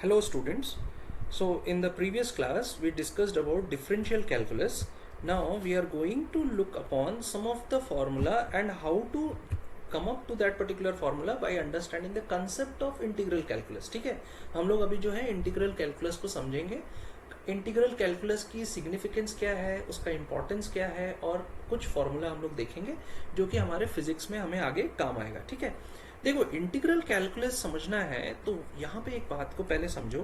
Hello students. So in the previous class we discussed about differential calculus. Now we are going to look upon some of the formula and how to come up to that particular formula by understanding the concept of integral calculus. ठीक है, हम लोग अभी जो है integral calculus को समझेंगे. Integral calculus की सिग्निफिकेंस क्या है, उसका इंपॉर्टेंस क्या है और कुछ फॉर्मूला हम लोग देखेंगे जो कि हमारे फिजिक्स में हमें आगे काम आएगा. ठीक है, देखो इंटीग्रल कैलकुलस समझना है तो यहाँ पे एक बात को पहले समझो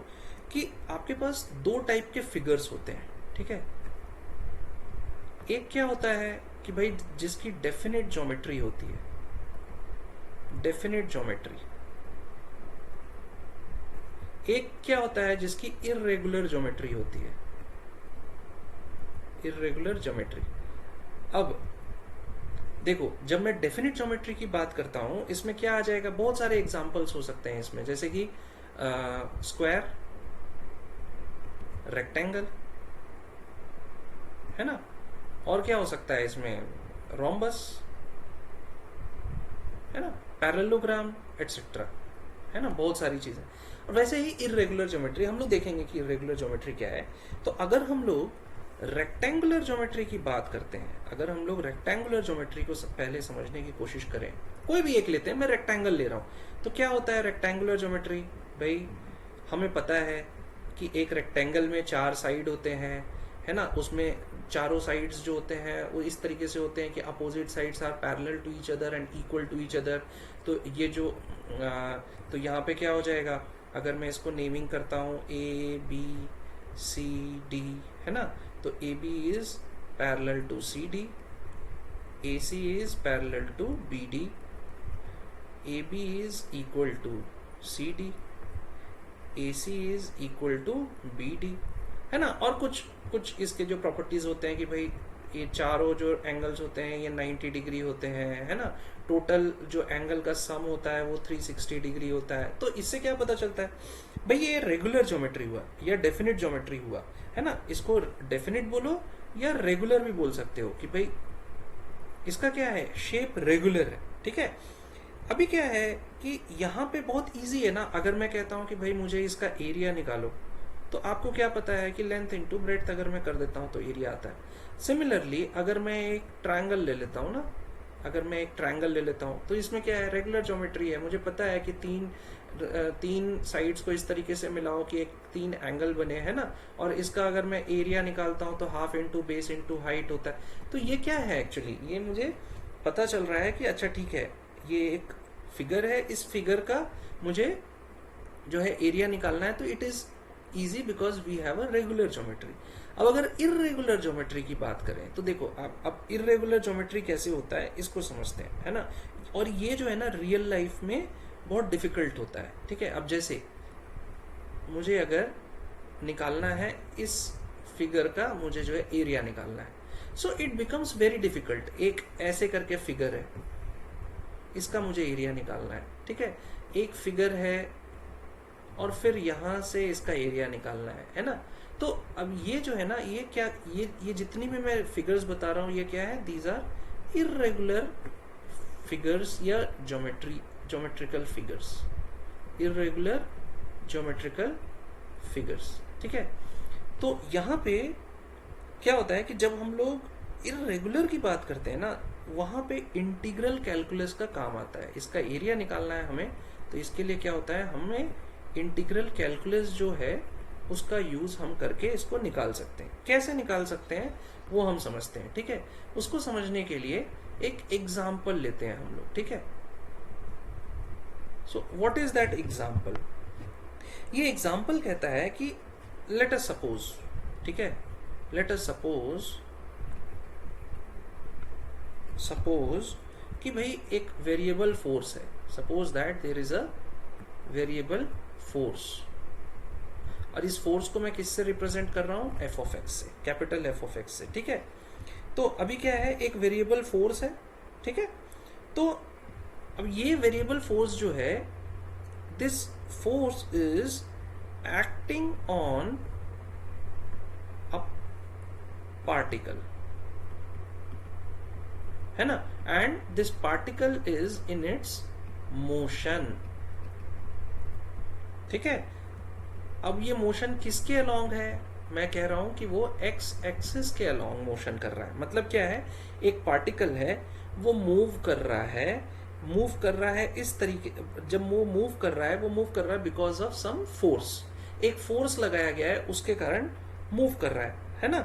कि आपके पास दो टाइप के फिगर्स होते हैं. ठीक है, एक क्या होता है कि भाई जिसकी डेफिनेट ज्योमेट्री होती है, डेफिनेट ज्योमेट्री. एक क्या होता है जिसकी इर्रेगुलर ज्योमेट्री होती है, इर्रेगुलर ज्योमेट्री. अब देखो जब मैं डेफिनेट ज्योमेट्री की बात करता हूं इसमें क्या आ जाएगा, बहुत सारे एग्जांपल्स हो सकते हैं इसमें, जैसे कि स्क्वायर, रेक्टेंगल, है ना, और क्या हो सकता है इसमें, रोम्बस, है ना, पैरेललोग्राम एटसेट्रा, है ना, बहुत सारी चीजें. और वैसे ही इर्रेगुलर ज्योमेट्री हम लोग देखेंगे कि इर्रेगुलर ज्योमेट्री क्या है. तो अगर हम लोग रेक्टेंगुलर ज्योमेट्री की बात करते हैं, अगर हम लोग रेक्टेंगुलर ज्योमेट्री को पहले समझने की कोशिश करें, कोई भी एक लेते हैं, मैं रेक्टेंगल ले रहा हूं, तो क्या होता है रेक्टेंगुलर ज्योमेट्री. भाई हमें पता है कि एक रेक्टेंगल में चार साइड होते हैं, है ना, उसमें चारों साइड्स जो होते हैं वो इस तरीके से होते हैं कि opposite sides are parallel to each other and equal to each other. तो ये जो तो यहाँ पे क्या हो जाएगा, अगर मैं इसको नेमिंग करता हूँ ए बी सी डी, है ना, तो A B is parallel to C D, A C is parallel to B D, A B is equal to C D, A C is equal to B D, है ना. और कुछ कुछ इसके जो प्रॉपर्टीज होते हैं कि भाई ये चारों जो एंगल्स होते हैं ये 90 डिग्री होते हैं, है ना, टोटल जो एंगल का सम होता है वो 360 डिग्री होता है. तो इससे क्या पता चलता है भाई ये रेगुलर ज्योमेट्री हुआ या डेफिनेट ज्योमेट्री हुआ, है ना. इसको डेफिनेट बोलो या रेगुलर भी बोल सकते हो कि भाई इसका क्या है, शेप रेगुलर है. ठीक है, अभी क्या है कि यहाँ पे बहुत इजी है ना. अगर मैं कहता हूँ कि भाई मुझे इसका एरिया निकालो, तो आपको क्या पता है कि लेंथ इंटू ब्रेड्थ अगर मैं कर देता हूँ तो एरिया आता है. सिमिलरली अगर मैं एक ट्रायंगल ले लेता हूँ ना, अगर मैं एक ट्रायंगल ले लेता हूँ तो इसमें क्या है, रेगुलर ज्योमेट्री है. मुझे पता है कि तीन साइड्स को इस तरीके से मिलाओ कि एक तीन एंगल बने, है ना, और इसका अगर मैं एरिया निकालता हूँ तो half into base into height होता है. तो ये क्या है एक्चुअली, ये मुझे पता चल रहा है कि अच्छा ठीक है ये एक फिगर है, इस फिगर का मुझे जो है एरिया निकालना है. तो it is easy because we have a regular geometry. अब अगर इर्रेगुलर ज्योमेट्री की बात करें तो देखो अब इर्रेगुलर ज्योमेट्री कैसे होता है इसको समझते हैं, है ना. और ये जो है ना रियल लाइफ में बहुत डिफिकल्ट होता है. ठीक है, अब जैसे मुझे अगर निकालना है इस फिगर का, मुझे जो है एरिया निकालना है, so it becomes very difficult. एक ऐसे करके फिगर है, इसका मुझे एरिया निकालना है. ठीक है, एक फिगर है और फिर यहां से इसका एरिया निकालना है ना. तो अब ये जो है ना, ये क्या, ये जितनी भी मैं फिगर्स बता रहा हूं ये क्या है, दीज आर इर्रेगुलर फिगर्स या geometrical figures, irregular geometrical figures. ठीक है, तो यहाँ पे क्या होता है कि जब हम लोग इर्रेगुलर की बात करते हैं ना, वहां पे इंटीग्रल कैलकुलस का काम आता है. इसका एरिया निकालना है हमें, तो इसके लिए क्या होता है, हमें इंटीग्रल कैलकुलस जो है उसका यूज हम करके इसको निकाल सकते हैं. कैसे निकाल सकते हैं वो हम समझते हैं. ठीक है, उसको समझने के लिए एक एग्जाम्पल लेते हैं हम लोग. ठीक है, so what is that example. ये एग्जाम्पल कहता है कि लेट अस सपोज, ठीक है, लेट अस सपोज कि भाई एक वेरिएबल फोर्स है. Suppose that there is a variable force, और इस फोर्स को मैं किससे रिप्रेजेंट कर रहा हूं, एफ ऑफ एक्स से, कैपिटल एफ ऑफ एक्स से. ठीक है, तो अभी क्या है, एक वेरिएबल फोर्स है. ठीक है, तो अब ये वेरिएबल फोर्स जो है, this force is acting on a particle, है ना, and this particle is in its motion. ठीक है, अब ये मोशन किसके अलोंग है? मैं कह रहा हूं कि वो एक्स एक्सिस के अलोंग मोशन कर रहा है। मतलब क्या है, एक पार्टिकल है, वो मूव कर रहा है इस तरीके, जब वो मूव कर रहा है, वो मूव कर रहा है बिकॉज ऑफ सम फोर्स, एक फोर्स लगाया गया है, उसके कारण मूव कर रहा है ना।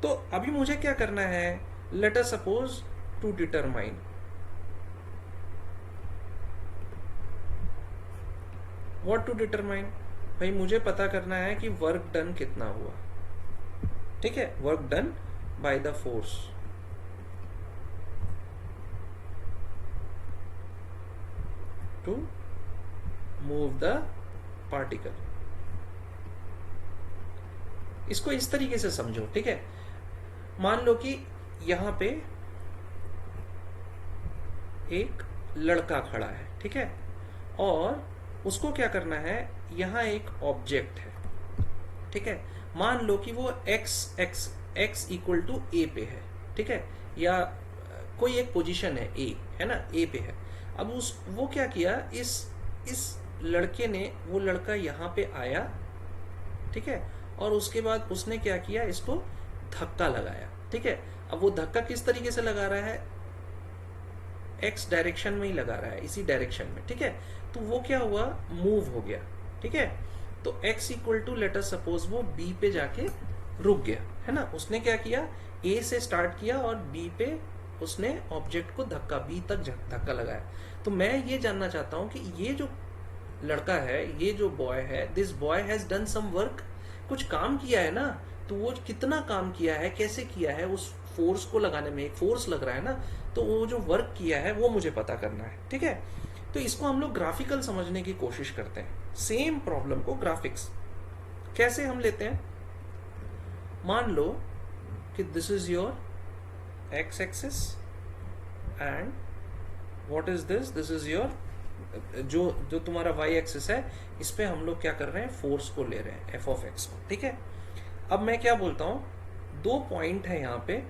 तो अभी मुझे क्या करना है, let us suppose to determine what to determine, भाई मुझे पता करना है कि वर्क डन कितना हुआ। ठीक है, work done by the force, to move the particle. इसको इस तरीके से समझो। ठीक है, मान लो कि यहां पे एक लड़का खड़ा है, ठीक है, और उसको क्या करना है, यहां एक ऑब्जेक्ट है, ठीक है, मान लो कि वो x इक्वल टू ए पे है, ठीक है, या कोई एक पोजीशन है ए, है ना, ए पे है। अब वो क्या किया, इस लड़के ने, वो लड़का यहाँ पे आया, ठीक है, और उसके बाद उसने क्या किया, इसको धक्का लगाया। ठीक है, अब वो धक्का किस तरीके से लगा रहा है, एक्स डायरेक्शन में ही लगा रहा है, इसी डायरेक्शन में। ठीक है, तो वो क्या हुआ, मूव हो गया। ठीक है, तो x equal to let us suppose वो b पे जाके रुक गया, है ना। उसने क्या किया, a से स्टार्ट किया और b पे उसने ऑब्जेक्ट को धक्का, b तक धक्का लगाया। तो मैं ये जानना चाहता हूं कि ये जो लड़का है, ये जो बॉय है, this boy has done some work, कुछ काम किया है ना। तो वो कितना काम किया है, कैसे किया है, उस फोर्स को लगाने में एक फोर्स लग रहा है ना, तो वो जो वर्क किया है वो मुझे पता करना है। ठीक है, तो इसको हम लोग ग्राफिकल समझने की कोशिश करते हैं। सेम प्रॉब्लम को ग्राफिक्स कैसे हम लेते हैं, मान लो कि this is your x axis and what is this is your, जो तुम्हारा वाई एक्सिस है, इस पे हम लोग क्या कर रहे हैं, फोर्स को ले रहे हैं, एफ ऑफ एक्स को। ठीक है, अब मैं क्या बोलता हूं, दो पॉइंट है यहाँ पे,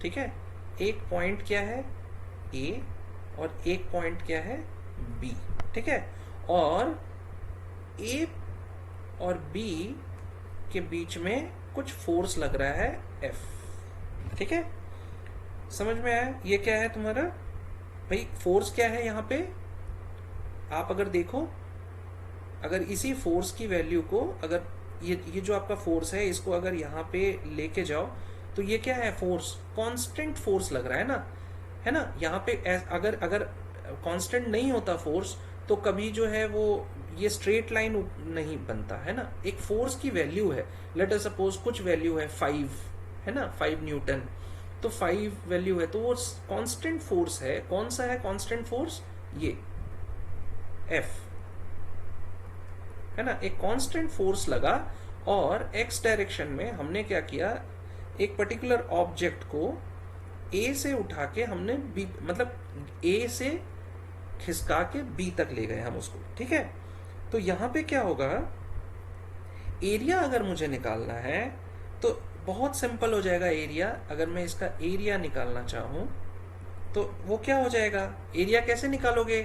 ठीक है, एक पॉइंट क्या है ए और एक पॉइंट क्या है बी। ठीक है, और ए और बी के बीच में कुछ फोर्स लग रहा है एफ। ठीक है, समझ में आया, ये क्या है तुम्हारा, भाई फोर्स क्या है यहाँ पे, आप अगर देखो, अगर इसी फोर्स की वैल्यू को, अगर ये जो आपका फोर्स है, इसको अगर यहाँ पे लेके जाओ, तो ये क्या है, फोर्स, कांस्टेंट फोर्स लग रहा है ना। यहाँ पे अगर कांस्टेंट नहीं होता फोर्स, तो कभी जो है वो ये स्ट्रेट लाइन नहीं बनता, है ना। एक फोर्स की वैल्यू है, लेट अस सपोज कुछ वैल्यू है 5, है ना, 5 न्यूटन, तो 5 वैल्यू है, तो वो कांस्टेंट फोर्स है। कौन सा है कांस्टेंट फोर्स, ये F, है ना, एक कांस्टेंट फोर्स लगा, और x डायरेक्शन में हमने क्या किया, एक पर्टिकुलर ऑब्जेक्ट को A से उठा के हमने B, मतलब A से खिसका के B तक ले गए हम उसको। ठीक है, तो यहां पे क्या होगा, एरिया अगर मुझे निकालना है तो बहुत सिंपल हो जाएगा एरिया। अगर मैं इसका एरिया निकालना चाहूं तो वो क्या हो जाएगा, एरिया कैसे निकालोगे,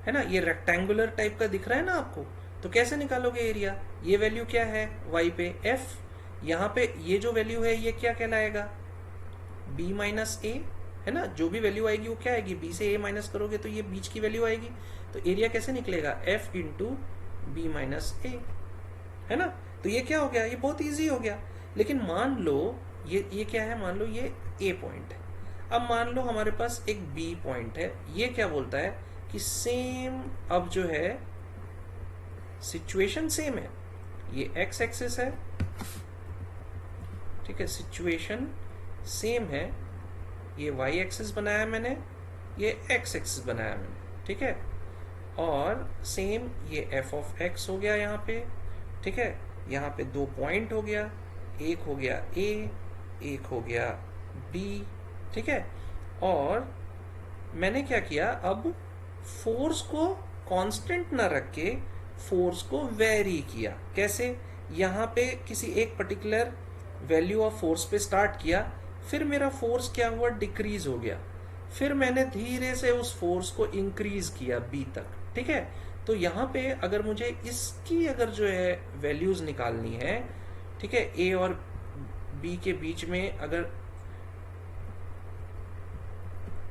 है ना, ये रेक्टेंगुलर टाइप का दिख रहा है ना आपको, तो कैसे निकालोगे एरिया, ये वैल्यू क्या है y पे f, यहाँ पे ये जो वैल्यू है ये क्या कहलाएगा, b माइनस ए, है ना, जो भी वैल्यू आएगी वो क्या आएगी, b से a माइनस करोगे तो ये बीच की वैल्यू आएगी। तो एरिया कैसे निकलेगा, f इंटू बी माइनस ए, है ना। तो ये क्या हो गया, ये बहुत इजी हो गया। लेकिन मान लो ये क्या है, मान लो ये a पॉइंट है, अब मान लो हमारे पास एक b पॉइंट है, ये क्या बोलता है कि सेम, अब जो है सिचुएशन सेम है, ये x एक्सिस है, ठीक है, सिचुएशन सेम है, ये y एक्सिस बनाया मैंने, ये x एक्सिस बनाया मैंने, ठीक है, और सेम ये f ऑफ x हो गया यहाँ पे। ठीक है, यहाँ पे दो पॉइंट हो गया, एक हो गया a, एक हो गया b। ठीक है, और मैंने क्या किया, अब फोर्स को कांस्टेंट ना रख के फोर्स को वेरी किया। कैसे, यहाँ पे किसी एक पर्टिकुलर वैल्यू ऑफ फोर्स पे स्टार्ट किया, फिर मेरा फोर्स क्या हुआ, डिक्रीज हो गया, फिर मैंने धीरे से उस फोर्स को इंक्रीज किया बी तक, ठीक है। तो यहाँ पे अगर मुझे इसकी अगर जो है वैल्यूज निकालनी है, ठीक है, ए और बी के बीच में अगर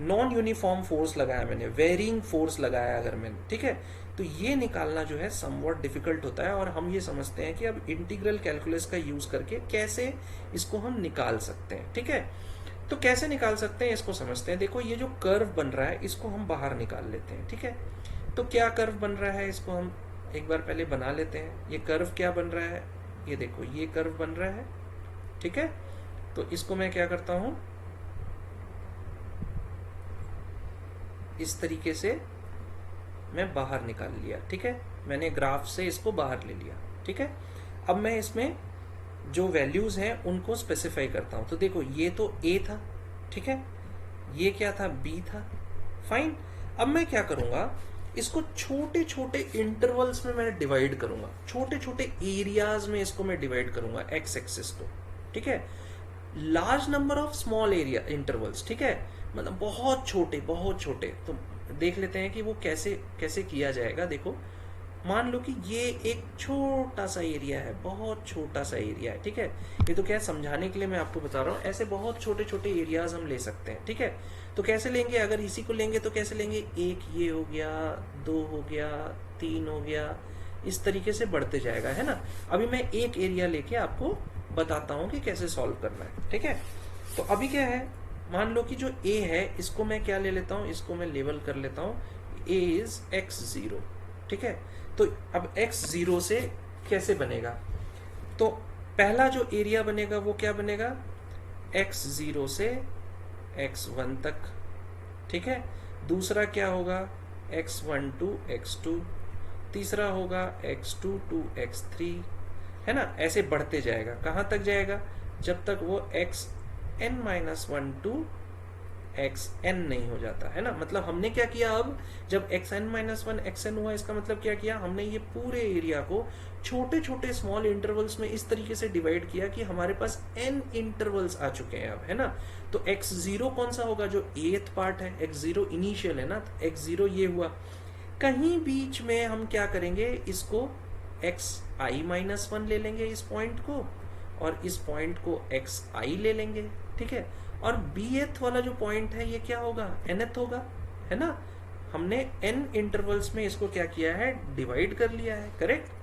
नॉन यूनिफॉर्म फोर्स लगाया मैंने, वेरिंग फोर्स लगाया अगर मैंने, ठीक है, तो ये निकालना जो है समवॉट डिफिकल्ट होता है। और हम ये समझते हैं कि अब इंटीग्रल कैलकुलस का यूज करके कैसे इसको हम निकाल सकते हैं, ठीक है। तो कैसे निकाल सकते हैं इसको समझते हैं। देखो ये जो कर्व बन रहा है इसको हम बाहर निकाल लेते हैं, ठीक है। तो क्या कर्व बन रहा है इसको हम एक बार पहले बना लेते हैं। ये कर्व क्या बन रहा है, ये देखो ये कर्व बन रहा है, ठीक है। तो इसको मैं क्या करता हूं, इस तरीके से मैं बाहर निकाल लिया, ठीक है। मैंने ग्राफ से इसको बाहर ले लिया, ठीक है। अब मैं इसमें जो वैल्यूज हैं उनको स्पेसिफाई करता हूं। तो देखो ये तो ए था, ठीक है, ये क्या था, बी था, फाइन। अब मैं क्या करूंगा, इसको छोटे छोटे इंटरवल्स में मैं डिवाइड करूंगा, छोटे छोटे एरियाज में इसको मैं डिवाइड करूंगा एक्स एक्सिस को, ठीक है। Large number of small area intervals, ठीक है, मतलब बहुत छोटे बहुत छोटे। तो देख लेते हैं कि वो कैसे कैसे किया जाएगा। देखो मान लो कि ये एक छोटा सा एरिया है, बहुत छोटा सा एरिया है, ठीक है। ये तो क्या है, समझाने के लिए मैं आपको बता रहा हूँ। ऐसे बहुत छोटे छोटे एरियाज हम ले सकते हैं, ठीक है। तो कैसे लेंगे, अगर इसी को लेंगे तो कैसे लेंगे, एक ये हो गया, दो हो गया, तीन हो गया, इस तरीके से बढ़ते जाएगा, है ना। अभी मैं एक एरिया लेके आपको बताता हूँ कि कैसे सॉल्व करना है, ठीक है। तो अभी क्या है, मान लो कि जो a है इसको मैं क्या ले लेता हूं, इसको मैं लेबल कर लेता हूं a इज x0, ठीक है। तो अब x0 से कैसे बनेगा, तो पहला जो एरिया बनेगा वो क्या बनेगा, x0 से x1 तक, ठीक है। दूसरा क्या होगा, x1 टू x2, तीसरा होगा x2 टू x3, है ना। ऐसे बढ़ते जाएगा, कहां तक जाएगा, जब तक वो xn-1 टू xn नहीं हो जाता, है ना। मतलब हमने क्या किया, अब जब xn-1 xn हुआ, इसका मतलब क्या किया हमने, ये पूरे एरिया को छोटे छोटे स्मॉल इंटरवल्स में इस तरीके से डिवाइड किया कि हमारे पास n इंटरवल्स आ चुके हैं अब, है ना। तो x0 कौन सा होगा, जो एथ पार्ट है, x0 इनिशियल है ना, तो x0 ये हुआ। कहीं बीच में हम क्या करेंगे, इसको xi-1 ले लेंगे इस पॉइंट को, और इस पॉइंट को xi ले लेंगे, ठीक है। और bth वाला जो पॉइंट है ये क्या होगा, nth होगा, है ना। हमने n इंटरवल्स में इसको क्या किया है, डिवाइड कर लिया है, करेक्ट।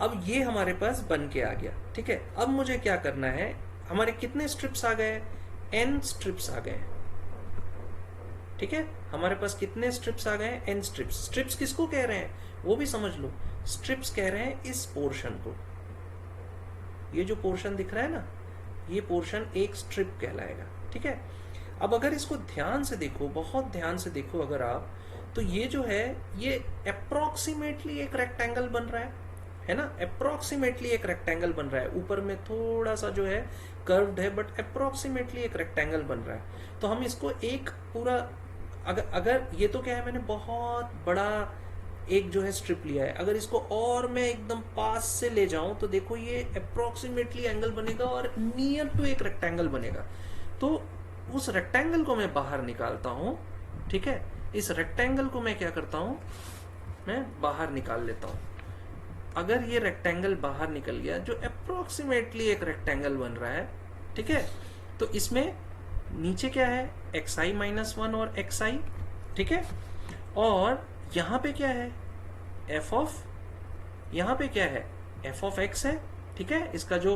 अब ये हमारे पास बन के आ गया, ठीक है। अब मुझे क्या करना है, हमारे कितने स्ट्रिप्स आ गए, n स्ट्रिप्स आ गए, ठीक है। हमारे पास कितने स्ट्रिप्स आ गए, n स्ट्रिप्स। स्ट्रिप्स किसको कह रहे हैं वो भी समझ लो, स्ट्रिप्स कह रहे हैं इस पोर्शन को। ये जो पोर्शन दिख रहा है ना, ये पोर्शन एक स्ट्रिप कहलाएगा, ठीक है। अब अगर इसको ध्यान से देखो, बहुत ध्यान से देखो अगर आप, तो ये जो है ये अप्रोक्सीमेटली एक रेक्टेंगल बन रहा है ना, अप्रोक्सीमेटली एक रेक्टेंगल बन रहा है। ऊपर में थोड़ा सा जो है कर्व्ड है, बट अप्रोक्सीमेटली एक रेक्टेंगल बन रहा है। तो हम इसको एक पूरा, अगर ये तो क्या है, मैंने बहुत बड़ा एक जो है स्ट्रिप लिया है, अगर इसको और मैं एकदम पास से ले जाऊं तो देखो ये अप्रोक्सीमेटली एंगल बनेगा और नियर टू एक रेक्टेंगल बनेगा। तो उस रेक्टेंगल को मैं बाहर निकालता हूं, ठीक है। इस रेक्टेंगल को मैं क्या करता हूं, मैं बाहर निकाल लेता हूं। अगर ये रेक्टेंगल बाहर निकल गया, जो अप्रोक्सीमेटली एक रेक्टेंगल बन रहा है, ठीक है, तो इसमें नीचे क्या है, xi-1 और xi, ठीक है। और यहाँ पे क्या है, यहाँ पे क्या है, f ऑफ x है, ठीक है। इसका जो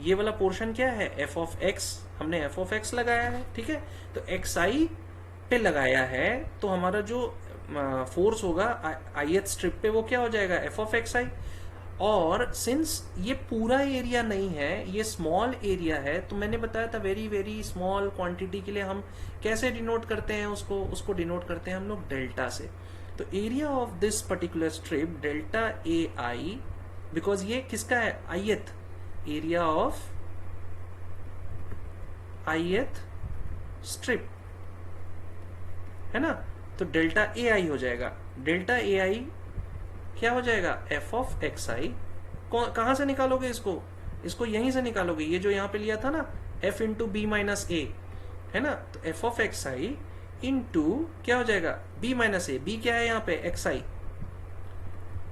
ये वाला पोर्शन क्या है, f ऑफ x, हमने f ऑफ x लगाया है, ठीक है। तो xi पे लगाया है, तो हमारा जो फोर्स होगा ith स्ट्रिप पे वो क्या हो जाएगा, f ऑफ xi। और सिंस ये पूरा एरिया नहीं है, ये स्मॉल एरिया है, तो मैंने बताया था वेरी वेरी स्मॉल क्वांटिटी के लिए हम कैसे डिनोट करते हैं उसको डिनोट करते हैं हम लोग डेल्टा से। तो area of this particular strip delta A I, because ये किसका है, ith, area of ith strip, है ना। तो डेल्टा ए आई हो जाएगा, डेल्टा ए आई क्या हो जाएगा, f ऑफ xi। कहां से निकालोगे इसको यहीं से निकालोगे, ये जो यहाँ पे लिया था ना f इंटू बी माइनस ए, है ना, तो F of x i into क्या हो जाएगा बी माइनस ए, बी क्या है यहाँ पे एक्स आई,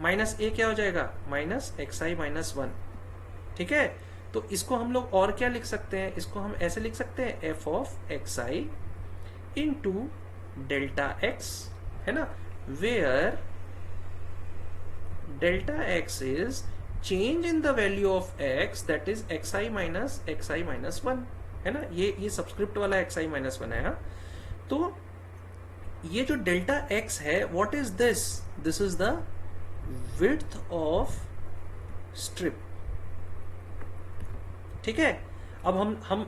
माइनस ए क्या हो जाएगा minus x i minus one. ठीक है, तो इसको हम लोग और क्या लिख सकते हैं, इसको हम ऐसे लिख सकते हैं f of x i into delta x, है ना, where delta x is change in the value of x that is x i minus one, है ना, ये सब्सक्रिप्ट वाला एक्स आई माइनस वन है। हाँ, तो ये जो डेल्टा एक्स है what is this, this is the width of strip. ठीक है, अब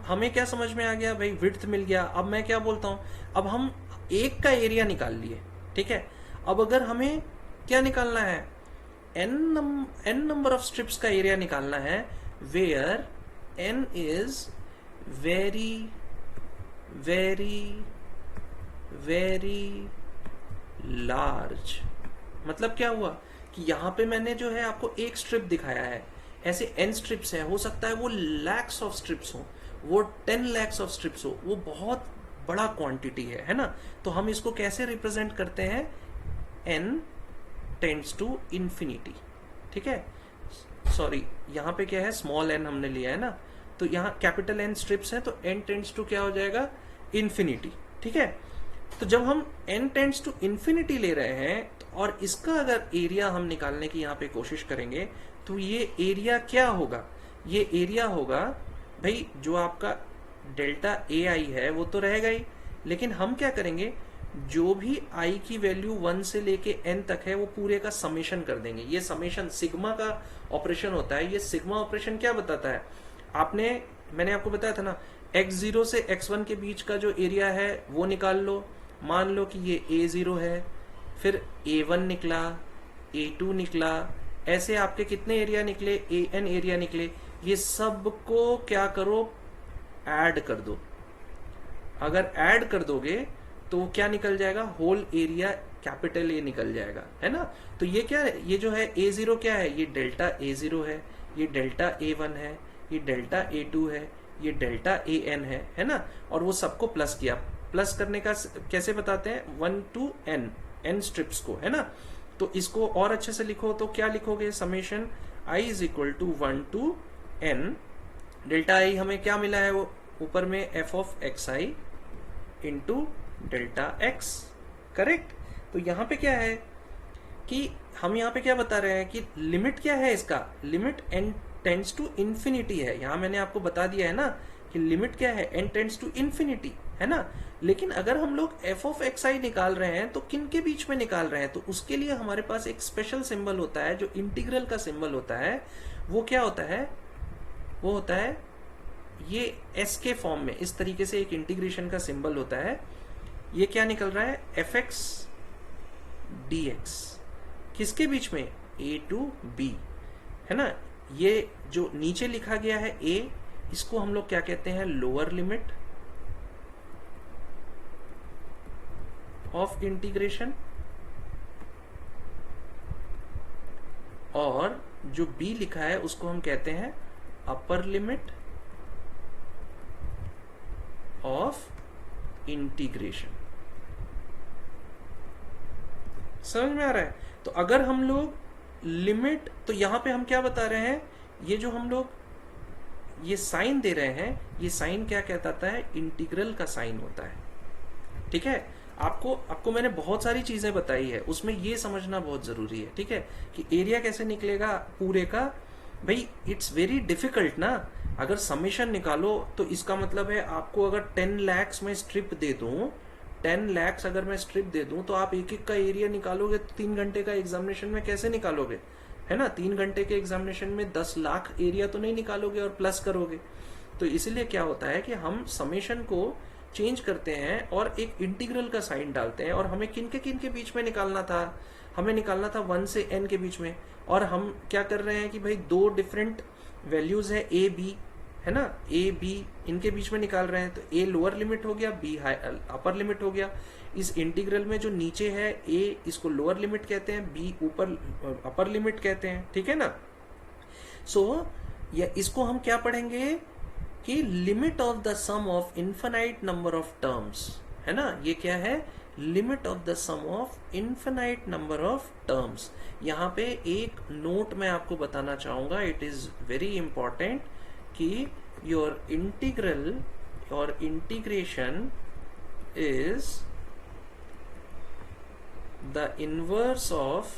हमें क्या समझ में आ गया भाई, विड्थ मिल गया। अब मैं क्या बोलता हूं, अब हम एक का एरिया निकाल लिए। ठीक है, अब अगर हमें क्या निकालना है, n नंबर ऑफ स्ट्रिप्स का एरिया निकालना है, where n is very very very large. मतलब क्या हुआ कि यहां पे मैंने जो है आपको एक स्ट्रिप दिखाया है, ऐसे n स्ट्रिप्स हैं, हो सकता है वो लैक्स ऑफ स्ट्रिप्स हो, वो 10 लैक्स ऑफ स्ट्रिप्स हो, वो बहुत बड़ा क्वांटिटी है ना। तो हम इसको कैसे रिप्रेजेंट करते हैं, n टेंड्स टू इंफिनिटी। ठीक है, सॉरी यहाँ पे क्या है स्मॉल n हमने लिया है ना, तो यहाँ कैपिटल N स्ट्रिप्स हैं, तो n टेंड्स टू क्या हो जाएगा इंफिनिटी। ठीक है, तो जब हम n टेंड्स टू इंफिनिटी ले रहे हैं तो, और इसका अगर एरिया हम निकालने की यहाँ पे कोशिश करेंगे, तो ये एरिया क्या होगा, ये एरिया होगा भाई जो आपका डेल्टा ए आई है वो तो रहेगा ही, लेकिन हम क्या करेंगे, जो भी i की वैल्यू 1 से लेके n तक है वो पूरे का समेशन कर देंगे। ये समेशन सिग्मा का ऑपरेशन होता है। ये सिग्मा ऑपरेशन क्या बताता है, मैंने आपको बताया था ना, x0 से x1 के बीच का जो एरिया है वो निकाल लो। मान लो कि ये a0 है, फिर a1 निकला, a2 निकला, ऐसे आपके कितने एरिया निकले, an एरिया निकले। ये सब को क्या करो, ऐड कर दो। अगर ऐड कर दोगे तो क्या निकल जाएगा, होल एरिया कैपिटल ए निकल जाएगा, है ना। तो ये क्या है, ये जो है a0 क्या है, ये डेल्टा a0 है, ये डेल्टा a1 है, ये डेल्टा a2 है, ये डेल्टा an है ना। और वो सबको प्लस किया। प्लस करने का कैसे बताते हैं, 1 to n स्ट्रिप्स को, है ना। तो इसको और अच्छे से लिखो तो क्या लिखोगे, summation i is equal to 1 to n, delta i हमें क्या मिला है, वो ऊपर में f of x i into delta x. Correct. तो यहाँ पे क्या है कि हम यहाँ पे क्या बता रहे हैं कि लिमिट क्या है इसका, limit n tends to infinity है। यहाँ मैंने आपको बता दिया है ना कि लिमिट क्या है, n टेंड्स टू इंफिनिटी, है ना। लेकिन अगर हम लोग f ऑफ एक्स आई निकाल रहे हैं तो किन के बीच में निकाल रहे हैं, तो उसके लिए हमारे पास एक स्पेशल सिंबल होता है, जो इंटीग्रल का सिंबल होता है। वो क्या होता है, वो होता है ये s के फॉर्म में, इस तरीके से एक इंटीग्रेशन का सिंबल होता है। ये क्या निकल रहा है, एफ एक्स डी एक्स, किसके बीच में, a टू b, है ना। ये जो नीचे लिखा गया है a, इसको हम लोग क्या कहते हैं, लोअर लिमिट ऑफ इंटीग्रेशन, और जो b लिखा है उसको हम कहते हैं अपर लिमिट ऑफ इंटीग्रेशन। समझ में आ रहा है। तो अगर हम लोग लिमिट, तो यहां पे हम क्या बता रहे हैं, ये जो हम लोग ये साइन दे रहे हैं, ये साइन क्या कहता है, इंटीग्रल का साइन होता है। ठीक है, आपको मैंने बहुत सारी चीजें बताई है, उसमें ये समझना बहुत जरूरी है। ठीक है, कि एरिया कैसे निकलेगा पूरे का, भाई इट्स वेरी डिफिकल्ट ना। अगर समेशन निकालो तो इसका मतलब है आपको अगर 10 lakhs में स्ट्रिप दे दूं, 10 lakhs अगर मैं स्ट्रिप दे दूं, तो आप एक एक का एरिया निकालोगे तो 3 घंटे का एग्जामिनेशन में कैसे निकालोगे, है ना। 3 घंटे के एग्जामिनेशन में 10 लाख एरिया तो नहीं निकालोगे और प्लस करोगे। तो इसलिए क्या होता है कि हम समेशन को चेंज करते हैं और एक इंटीग्रल का साइन डालते हैं। और हमें किन के बीच में निकालना था, हमें निकालना था 1 से n के बीच में। और हम क्या कर रहे हैं कि भाई दो डिफरेंट वैल्यूज है a b, है ना, a b, इनके बीच में निकाल रहे हैं। तो a लोअर लिमिट हो गया, b अपर लिमिट हो गया। इस इंटीग्रल में जो नीचे है a, इसको लोअर लिमिट कहते हैं, b ऊपर अपर लिमिट कहते हैं। ठीक है ना। सो या इसको हम क्या पढ़ेंगे, कि limit of the sum of infinite number of terms, है ना, ये क्या है, limit of the sum of infinite number of terms. यहाँ पे एक नोट मैं आपको बताना चाहूंगा, इट इज वेरी इंपॉर्टेंट, कि योर इंटीग्रल और integration is the inverse of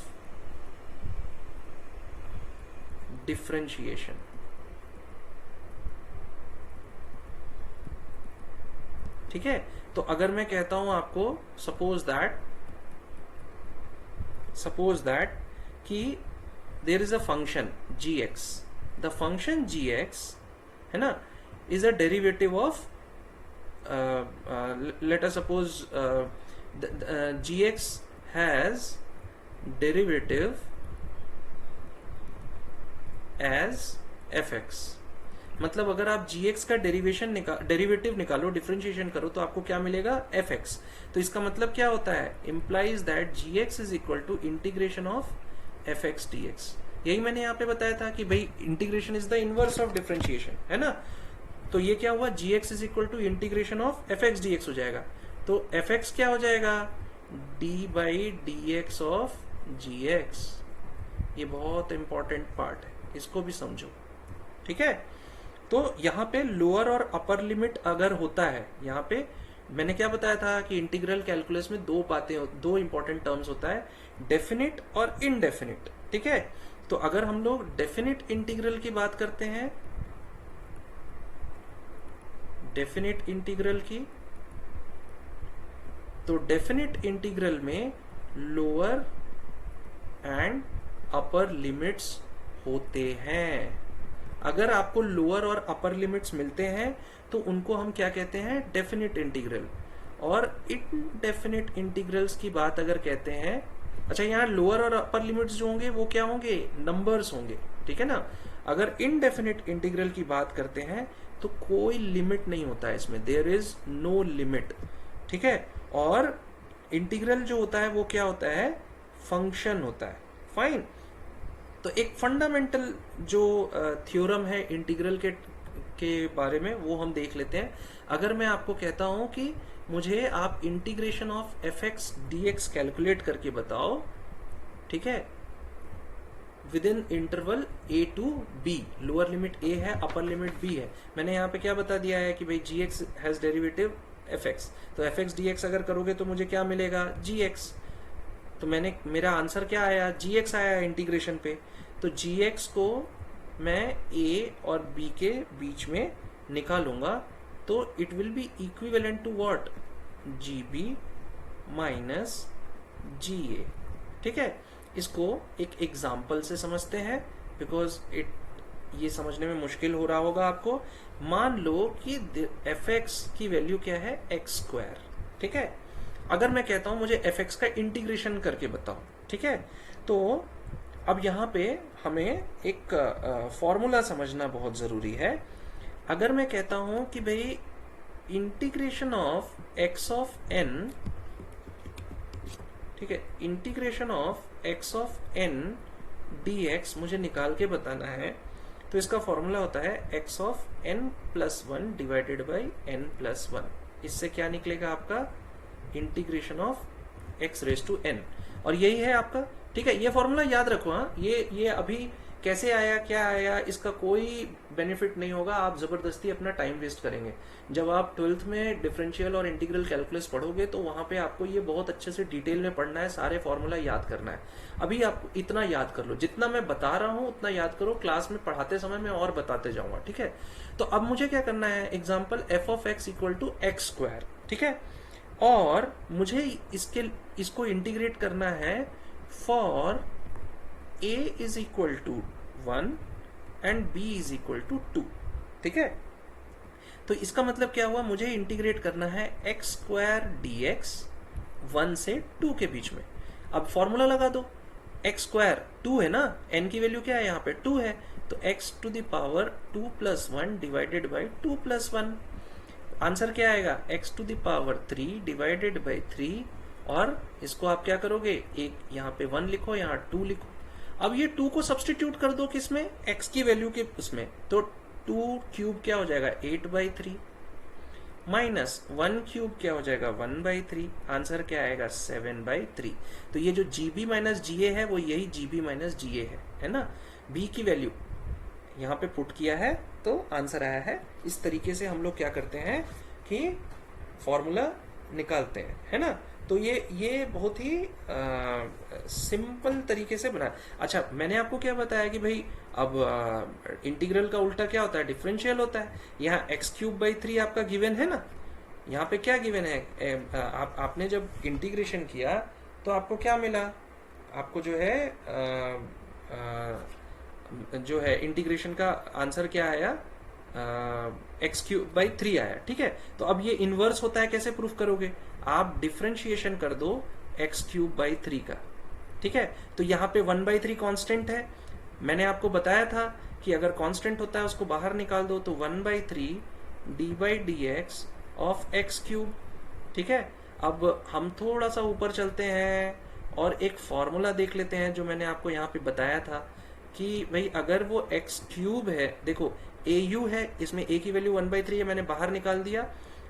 differentiation. ठीक है, तो अगर मैं कहता हूं आपको, सपोज दैट कि there is a function gx, the function gx, है ना, is a derivative of, let us suppose gx has derivative as fx। मतलब अगर आप gx का डेरिवेटिव निकालो, डिफरेंशिएशन करो, तो आपको क्या मिलेगा, fx। तो इसका मतलब क्या होता है, implies that gx is equal to integration of fx dx। यही मैंने यहाँ पे बताया था कि भाई integration is the inverse of differentiation, है ना। तो ये क्या हुआ, gx is equal to integration of fx dx हो जाएगा। तो fx क्या हो जाएगा, d by dx of gx। ये बहुत इंपॉर्टेंट पार्ट है, इसको भी समझो, ठीक है। तो यहाँ पे लोअर और अपर लिमिट अगर होता है, यहाँ पे मैंने क्या बताया था कि इंटीग्रल कैलकुलस में दो इंपॉर्टेंट टर्म्स होता है, डेफिनिट और इनडेफिनिट, ठीक है। तो अगर हम लोग डेफिनिट इंटीग्रल की बात करते हैं, डेफिनिट इंटीग्रल की, तो डेफिनिट इंटीग्रल में लोअर एंड अपर लिमिट्स होते हैं। अगर आपको लोअर और अपर लिमिट्स मिलते हैं तो उनको हम क्या कहते हैं, डेफिनिट इंटीग्रल। और इनडेफिनिट इंटीग्रल्स की बात अगर कहते हैं, अच्छा यहाँ लोअर और अपर लिमिट्स जो होंगे वो क्या होंगे, नंबर्स होंगे, ठीक है ना। अगर इनडेफिनिट इंटीग्रल की बात करते हैं तो कोई लिमिट नहीं होता है इसमें, देयर इज नो लिमिट, ठीक है। और इंटीग्रल जो होता है वो क्या होता है, फंक्शन होता है, फाइन। तो एक फंडामेंटल जो थ्योरम है इंटीग्रल के बारे में वो हम देख लेते हैं। अगर मैं आपको कहता हूं कि मुझे आप integration of fx dx calculate करके बताओ, ठीक है, within interval a to b, lower limit a है, अपर लिमिट b है। मैंने यहाँ पे क्या बता दिया है कि भाई gx हैज डेरिवेटिव fx, तो fx dx अगर करोगे तो मुझे क्या मिलेगा, gx। तो मेरा आंसर क्या आया, gx आया इंटीग्रेशन पे। तो gx को मैं a और b के बीच में निकालूंगा, तो it will be equivalent to what, gb minus ga, ठीक है। इसको एक एग्जाम्पल से समझते हैं, बिकॉज ये समझने में मुश्किल हो रहा होगा आपको। मान लो कि fx की वैल्यू क्या है, x², ठीक है। अगर मैं कहता हूं मुझे fx का इंटीग्रेशन करके बताओ, ठीक है, तो अब यहाँ पे हमें एक फॉर्मूला समझना बहुत जरूरी है। अगर मैं कहता हूं कि भाई integration of x of n, ठीक है, integration of x of n dx मुझे निकाल के बताना है, तो इसका फॉर्मूला होता है x of n+1 divided by n+1। इससे क्या निकलेगा आपका, integration of x raise to n, और यही है आपका, ठीक है। ये फॉर्मूला याद रखो, हाँ, ये अभी कैसे आया, क्या आया, इसका कोई बेनिफिट नहीं होगा, आप जबरदस्ती अपना टाइम वेस्ट करेंगे। जब आप 12th में डिफरेंशियल और इंटीग्रल कैलकुलस पढ़ोगे तो वहां पे आपको ये बहुत अच्छे से डिटेल में पढ़ना है, सारे फॉर्मूला याद करना है। अभी आप इतना याद कर लो, जितना मैं बता रहा हूं उतना याद करो, क्लास में पढ़ाते समय मैं और बताते जाऊंगा, ठीक है। तो अब मुझे क्या करना है, example f of x equal to x², ठीक है, और मुझे इसको इंटीग्रेट करना है for a is equal to 1 and b is equal to 2, ठीक है। तो इसका मतलब क्या हुआ, मुझे इंटीग्रेट करना है x² dx 1 से 2 के बीच में। अब फॉर्मूला लगा दो, x² 2 है ना, n की वैल्यू क्या है यहाँ पे 2 है, तो x to the power 2 + 1 divided by 2 + 1। Answer क्या आएगा, x to the power 3 divided by 3, और इसको आप क्या करोगे, एक यहाँ पे 1 लिखो, यहाँ 2 लिखो। अब ये 2 को सब्सटीट्यूट कर दो किसमें, x की वैल्यू के उसमें, तो 2 क्यूब क्या हो जाएगा 8/3 माइनस 1 क्यूब क्या हो जाएगा 1/3, आंसर क्या आएगा 7/3। तो ये जो GB माइनस GA है वो यही GB माइनस GA है ना। B की वैल्यू यहाँ पे पुट किया है तो आंसर आया है। इस तरीके से हम लोग क्या करते हैं कि फॉर्मूला निकालते हैं, है ना। तो ये बहुत ही सिंपल तरीके से बना। अच्छा, मैंने आपको क्या बताया कि भाई अब इंटीग्रल का उल्टा क्या होता है, डिफरेंशियल होता है। यहाँ x³/3 आपका गिवन है ना, यहाँ पे क्या गिवन है, आपने जब इंटीग्रेशन किया तो आपको क्या मिला, आपको जो है जो है इंटीग्रेशन का आंसर क्या आया, x³/3 आया, ठीक है। तो अब ये इनवर्स होता है, कैसे प्रूफ करोगे, आप डिफरेंशिएशन कर दो x³/3 का, ठीक है। तो यहाँ पे 1/3 कांस्टेंट है, मैंने आपको बताया था कि अगर कांस्टेंट होता है उसको बाहर निकाल दो, तो 1/3 d/dx ऑफ x³, ठीक है। अब हम थोड़ा सा ऊपर चलते हैं और एक फॉर्मूला देख लेते हैं जो मैंने आपको यहाँ पे बताया था कि भाई अगर वो x³ है, देखो AU है, इसमें a की वैल्यू 1/3 है, मैंने बाहर निकाल दिया।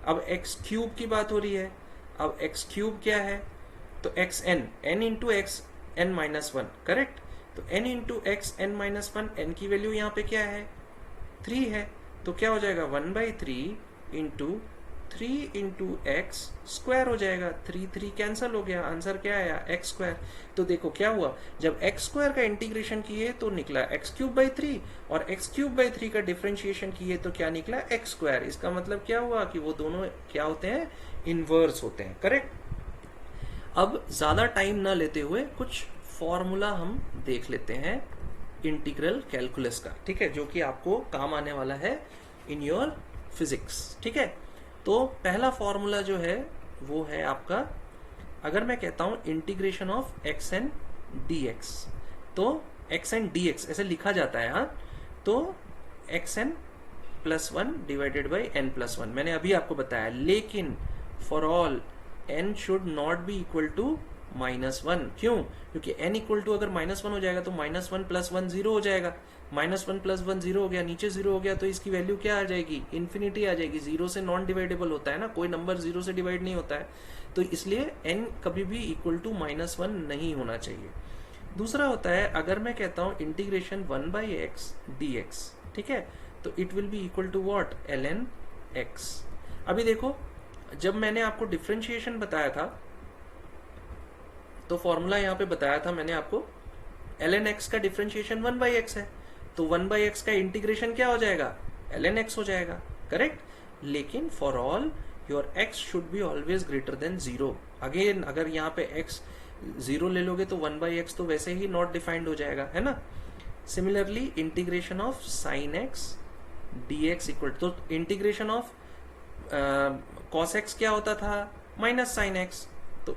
अब x³ की बात हो रही है, अब x³ क्या है, तो xn, n into x n minus 1, correct. तो n into x n minus 1, n की वैल्यू यहाँ पे क्या है 3 है, तो क्या हो जाएगा 1/3 इंटू 3 इंटू एक्स स्क्वायर हो जाएगा, 3 कैंसिल हो गया, आंसर क्या आया x²। तो देखो क्या हुआ, जब x² का इंटीग्रेशन किए तो निकला x³/3 और x³/3 का डिफरेंशिएशन किए तो क्या निकला x²। इसका मतलब क्या हुआ कि वो दोनों क्या होते हैं, इनवर्स होते हैं, करेक्ट। अब ज्यादा टाइम ना लेते हुए कुछ फॉर्मूला हम देख लेते हैं इंटीग्रल कैलकुलस का, ठीक है, जो कि आपको काम आने वाला है इन योर फिजिक्स, ठीक है। तो पहला फॉर्मूला जो है वो है आपका, अगर मैं कहता हूं इंटीग्रेशन ऑफ xn dx, तो xn dx ऐसे लिखा जाता है, हाँ, तो xn+1 डिवाइडेड बाई n+1 मैंने अभी आपको बताया, लेकिन for all n should not be equal to -1, क्यों, क्योंकि n इक्वल टू अगर -1 हो जाएगा तो -1 + 1 0 हो जाएगा, -1 + 1 0 हो गया, नीचे 0 हो गया, तो इसकी वैल्यू क्या आ जाएगी, इन्फिनिटी आ जाएगी। 0 से नॉन डिवाइडेबल होता है ना, कोई नंबर 0 से डिवाइड नहीं होता है, तो इसलिए n कभी भी इक्वल टू -1 नहीं होना चाहिए। दूसरा होता है, अगर मैं कहता हूं इंटीग्रेशन 1/x dx, ठीक है, तो it will be equal to what, ln x। अभी देखो, जब मैंने आपको डिफरेंशिएशन बताया था तो फॉर्मूला यहाँ पे बताया था मैंने आपको, ln x का डिफरेंशिएशन 1/x है, तो 1/x का इंटीग्रेशन क्या हो जाएगा, ln x हो जाएगा, करेक्ट। लेकिन for all your x should be always greater than 0। Again अगर यहाँ पे x 0 ले लोगे तो 1/x तो वैसे ही नॉट डिफाइंड हो जाएगा, है ना। Similarly integration of sin x dx equal, तो इंटीग्रेशन ऑफ cos x क्या होता था, माइनस sin x, तो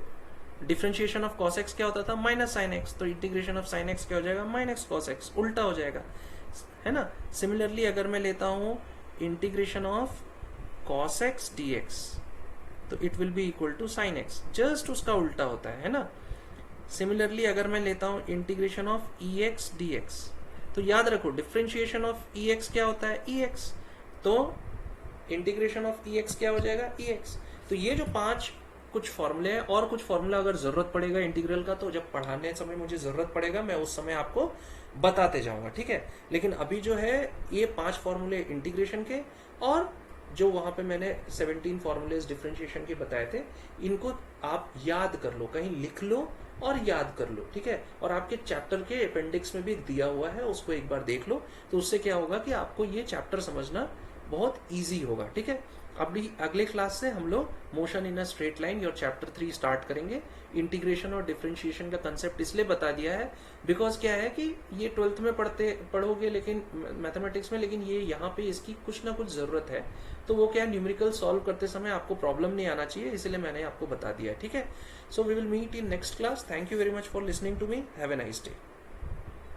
डिफरेंशिएशन ऑफ cos x क्या होता था, माइनस sin x, तो इंटीग्रेशन ऑफ sin x क्या हो जाएगा, माइनस cos x, उल्टा हो जाएगा, है ना। सिमिलरली अगर मैं लेता हूं integration of cos x dx, तो it will be equal to sin x, just उसका उल्टा होता है ना। सिमिलरली अगर मैं लेता हूं इंटीग्रेशन ऑफ ex dx, तो याद रखो डिफरेंशिएशन ऑफ ex क्या होता है, ex, तो इंटीग्रेशन ऑफ ex क्या हो जाएगा, ex। तो ये जो 5 कुछ फॉर्मूले हैं, और कुछ फॉर्मूला अगर जरूरत पड़ेगा इंटीग्रल का तो जब पढ़ाने समय मुझे जरूरत पड़ेगा मैं उस समय आपको बताते जाऊंगा, ठीक है। लेकिन अभी जो है ये 5 फॉर्मूले इंटीग्रेशन के, और जो वहां पे मैंने 17 फॉर्मूलेज डिफरेंशिएशन के बताए थे, इनको आप याद कर लो, कहीं लिख लो और याद कर लो, ठीक है। और आपके चैप्टर के अपेंडिक्स में भी दिया हुआ है, उसको एक बार देख लो, तो उससे क्या होगा कि आपको ये चैप्टर समझना बहुत इजी होगा, ठीक है। अभी अगले क्लास से हम लोग motion in a straight line और चैप्टर 3 स्टार्ट करेंगे। इंटीग्रेशन और डिफरेंशिएशन का कंसेप्ट इसलिए बता दिया है बिकॉज क्या है कि ये 12th में पढ़ोगे लेकिन मैथमेटिक्स में, लेकिन ये यहाँ पे इसकी कुछ ना कुछ जरूरत है, तो वो क्या है, न्यूमेरिकल सॉल्व करते समय आपको प्रॉब्लम नहीं आना चाहिए, इसलिए मैंने आपको बता दिया है, ठीक है। So we will meet in next class. Thank you very much for listening to me, have a nice day.